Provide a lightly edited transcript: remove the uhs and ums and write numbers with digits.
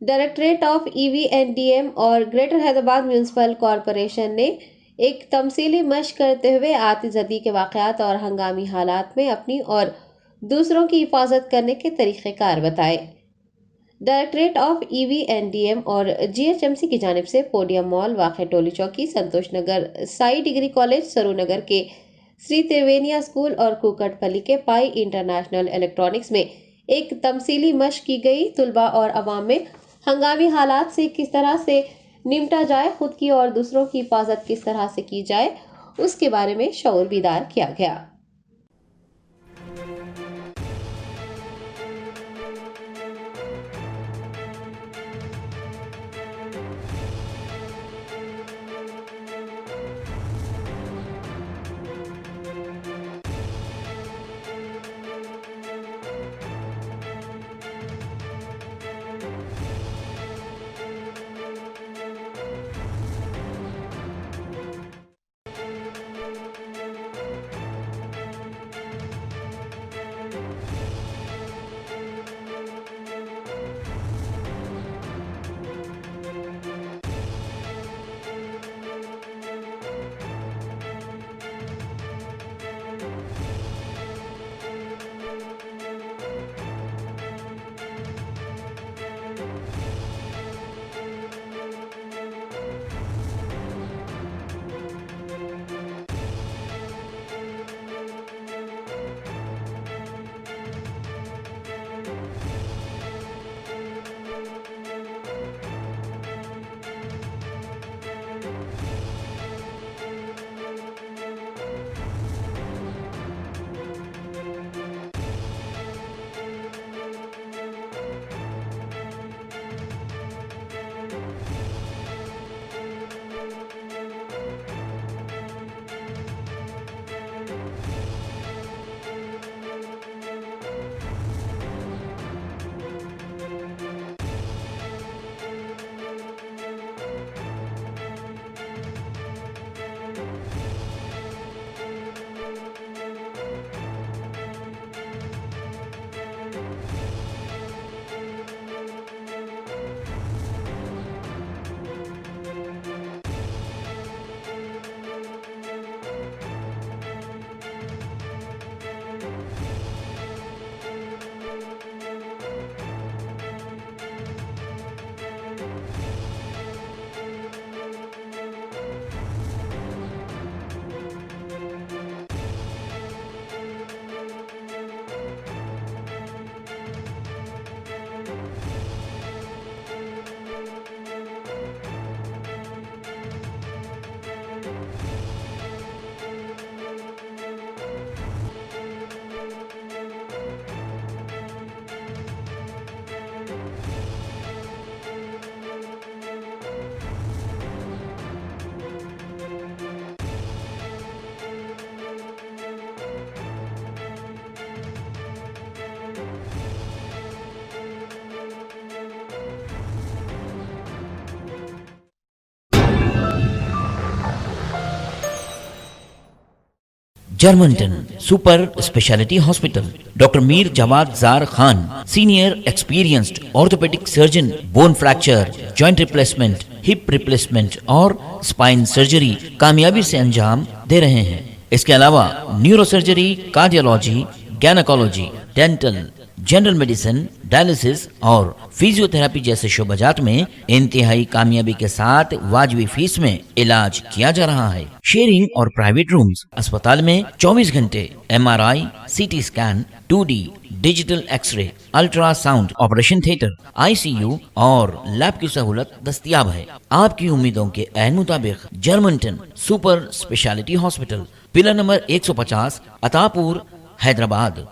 Directorate of EVNDM और greater Hyderabad municipal corporation ने एक तमसीली मशक करते हुए आतिज़दी के वाक़यात और हंगामी हालात में अपनी और दूसरों की हिफाजत करने के तरीक़ेकार बताए। डायरेक्टरेट ऑफ EVNDM और GHMC की जानिब से पोडियम मॉल, वाक़ टोली चौकी, संतोष नगर, साई डिग्री कॉलेज, सरूनगर के श्री त्रिवेनिया स्कूल और कुकटपल्ली के पाई इंटरनेशनल इलेक्ट्रॉनिक्स में एक तमसीली मशक की गई। तुलबा और अवाम में हंगामी हालात से किस तरह से निपटा जाए, खुद की और दूसरों की हिफाजत किस तरह से की जाए, उसके बारे में शऊर बीदार किया गया। Germanton super speciality hospital, doctor Mir Jawad Jar Khan, senior experienced orthopaedic surgeon, bone fracture, joint replacement, hip replacement और स्पाइन सर्जरी कामयाबी से अंजाम दे रहे हैं। इसके अलावा neuro surgery, cardiology, gynaecology, dental, general medicine, dialysis और फिजियोथेरेपी जैसे शोबाजात में इंतहाई कामयाबी के साथ वाजबी फीस में इलाज किया जा रहा है। शेयरिंग और प्राइवेट रूम्स, अस्पताल में 24 घंटे MRI, CT scan, 2D digital x-ray, ultrasound, operation theatre, ICU और लैब की सहूलत दस्तयाब है। आपकी उम्मीदों के ऐन मुताबिक Germanton super speciality hospital, pillar number 150, Attapur, Hyderabad.